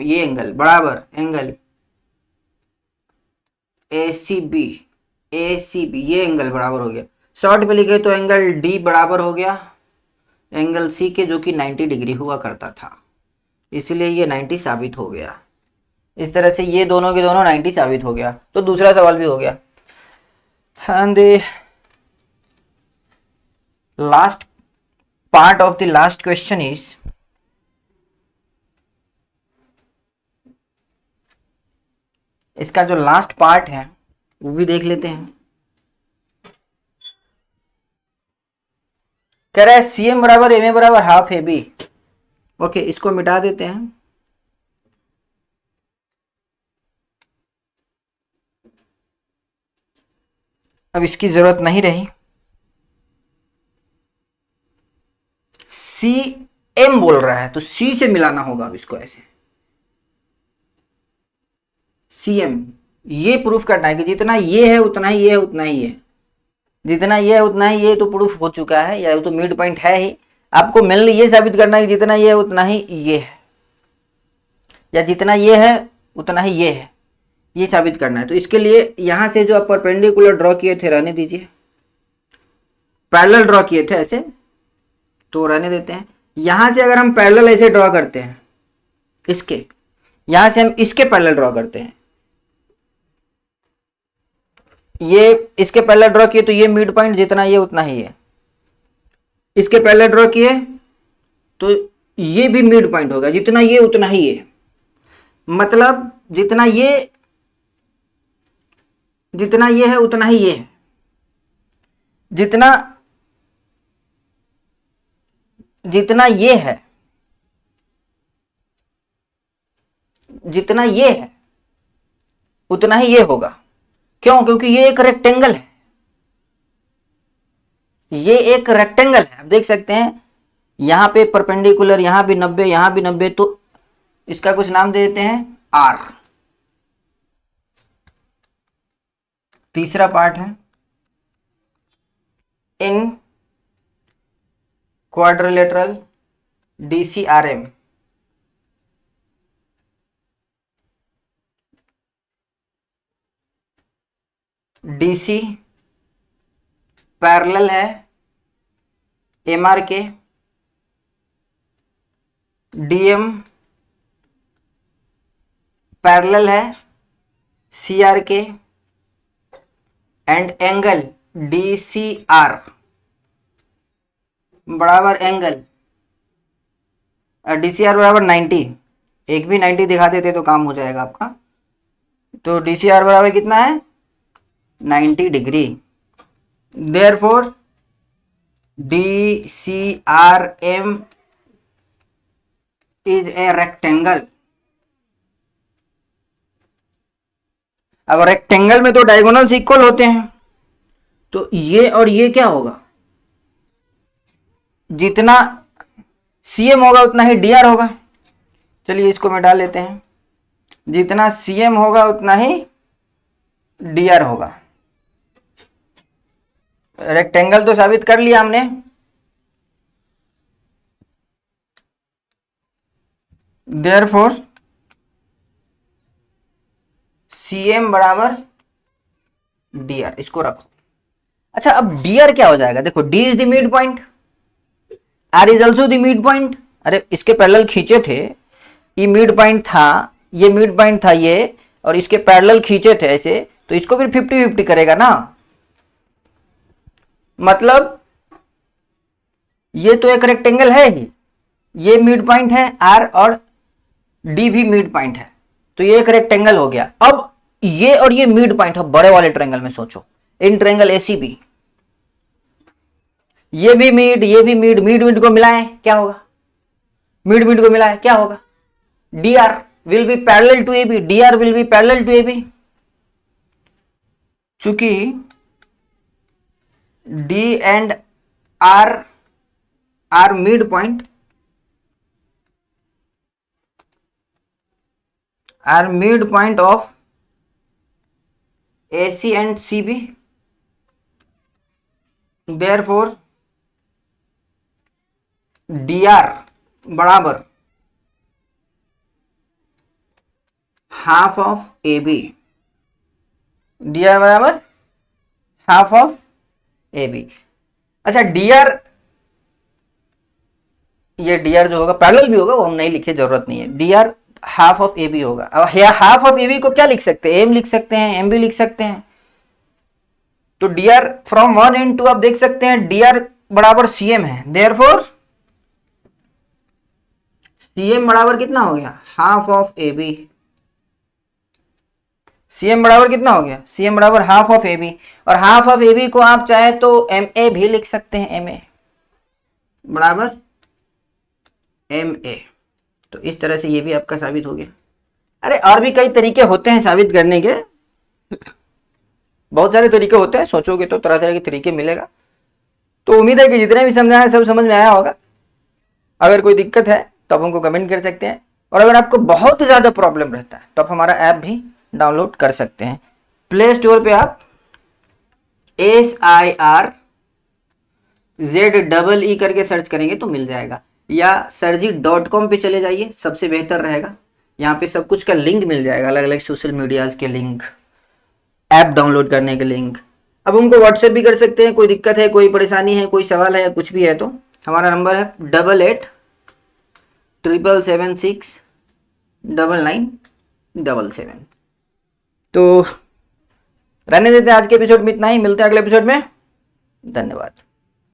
ये एंगल बराबर एंगल ACB ये एंगल बराबर हो गया। शॉर्ट पे लिखे तो एंगल D बराबर हो गया एंगल C के, जो कि 90 डिग्री हुआ करता था, इसलिए ये 90 साबित हो गया। इस तरह से ये दोनों के दोनों 90 साबित हो गया। तो दूसरा सवाल भी हो गया। And last part of the last question is, इसका जो लास्ट पार्ट है वो भी देख लेते हैं। कह रहा है CM बराबर MA बराबर हाफ AB। ओके, इसको मिटा देते हैं। अब इसकी जरूरत नहीं रही। CM बोल रहा है तो C से मिलाना होगा अब इसको ऐसे, CM, ये प्रूफ करना है कि जितना ये है उतना ही ये है, उतना ही ये, जितना ये है उतना ही ये, तो प्रूफ हो चुका है, या तो मिड पॉइंट है ही। आपको मेनली ये साबित करना है कि जितना ये है उतना ही ये है, या जितना ये है उतना ही ये है, ये साबित करना है। तो इसके लिए यहां से जो आप परपेंडिकुलर ड्रॉ किए थे रहने दीजिए, पैरेलल ड्रॉ किए थे ऐसे तो रहने देते हैं। यहां से अगर हम पैरेलल ऐसे ड्रॉ करते हैं, इसके यहां से हम इसके पैरेलल ड्रॉ करते हैं, ये इसके पैरेलल ड्रॉ किए तो ये मिड पॉइंट जितना ये उतना ही है, इसके पैरेलल ड्रॉ किए तो ये भी मिड पॉइंट होगा, जितना ये उतना ही है, मतलब जितना ये है उतना ही ये है, जितना जितना ये है, जितना ये है उतना ही ये होगा। क्यों? क्योंकि ये एक रेक्टेंगल है, ये एक रेक्टेंगल है। आप देख सकते हैं यहां पे परपेंडिकुलर, यहां भी 90, यहां भी 90, तो इसका कुछ नाम दे देते हैं आर। तीसरा पार्ट है इन क्वाड्रिलेटरल DCRM। DC पैरेलल है MR के, DM पैरेलल है CR के, एंड एंगल DCR बराबर एंगल DCR बराबर 90। एक भी 90 दिखा देते तो काम हो जाएगा आपका। तो DCR बराबर कितना है? 90 degree. Therefore DCRM is a rectangle. अब रेक्टेंगल में तो डायगोनल्स इक्वल होते हैं, तो ये और ये क्या होगा? जितना CM होगा उतना ही DR होगा। चलिए इसको मैं डाल लेते हैं, जितना CM होगा उतना ही DR होगा। रेक्टेंगल तो साबित कर लिया हमने। देयरफॉर CM बराबर DR, इसको रखो। अच्छा, अब DR क्या हो जाएगा? देखो, D is the mid point, R is also the mid point. अरे इसके पैरेलल खींचे थे, ये मिड पॉइंट था, ये मिड पॉइंट था ये, और इसके पैरेलल खींचे थे ऐसे, तो इसको भी 50-50 करेगा ना। मतलब ये तो एक रेक्टेंगल है ही, ये मिड पॉइंट है R, और D भी मिड पॉइंट है, तो ये एक रेक्टेंगल हो गया। अब ये और ये मिड पॉइंट है बड़े वाले ट्रायंगल में। सोचो इन ट्रायंगल ACB, ये भी मिड, ये भी मिड, मिड मिड को मिलाएं क्या होगा? मिड मिड को मिलाएं क्या होगा? DR will be parallel to AB, DR will be parallel to AB। चूंकि D and R are midpoint, are midpoint of AC and CB, therefore DR बराबर हाफ ऑफ AB। DR बराबर half of AB। अच्छा, DR, ये DR जो होगा parallel भी होगा, वो हम नहीं लिखे, जरूरत नहीं है। DR हाफ ऑफ AB होगा। अब हाफ ऑफ AB को क्या लिख सकते हैं? M लिख सकते हैं, M भी लिख सकते हैं। तो DR फ्रॉम 1 and 2 आप देख सकते हैं DR बराबर CM है। देयरफॉर CM बराबर कितना हो गया? Half of AB। CM बराबर कितना हो गया? CM बराबर हाफ ऑफ AB, और हाफ ऑफ AB को आप चाहे तो MA भी लिख सकते हैं, MA बराबर MA। तो इस तरह से ये भी आपका साबित हो गया। अरे और भी कई तरीके होते हैं साबित करने के, बहुत सारे तरीके होते हैं, सोचोगे तो तरह तरह के तरीके मिलेगा। तो उम्मीद है कि जितने भी समझाया सब समझ में आया होगा। अगर कोई दिक्कत है तो आप हमको कमेंट कर सकते हैं, और अगर आपको बहुत ज़्यादा प्रॉब्लम रहता है तो आप हमारा ऐप भी डाउनलोड कर सकते हैं। प्ले स्टोर पे आप SIRZEE करके सर्च करेंगे तो मिल जाएगा, या Sirji.com पे चले जाइए, सबसे बेहतर रहेगा। यहाँ पे सब कुछ का लिंक मिल जाएगा, अलग अलग सोशल मीडियाज के लिंक, ऐप डाउनलोड करने के लिंक। अब उनको व्हाट्सएप भी कर सकते हैं, कोई दिक्कत है, कोई परेशानी है, कोई सवाल है या कुछ भी है तो हमारा नंबर है 8877769977। तो रहने देते हैं, आज के एपिसोड में इतना ही, मिलते हैं अगले एपिसोड में। धन्यवाद।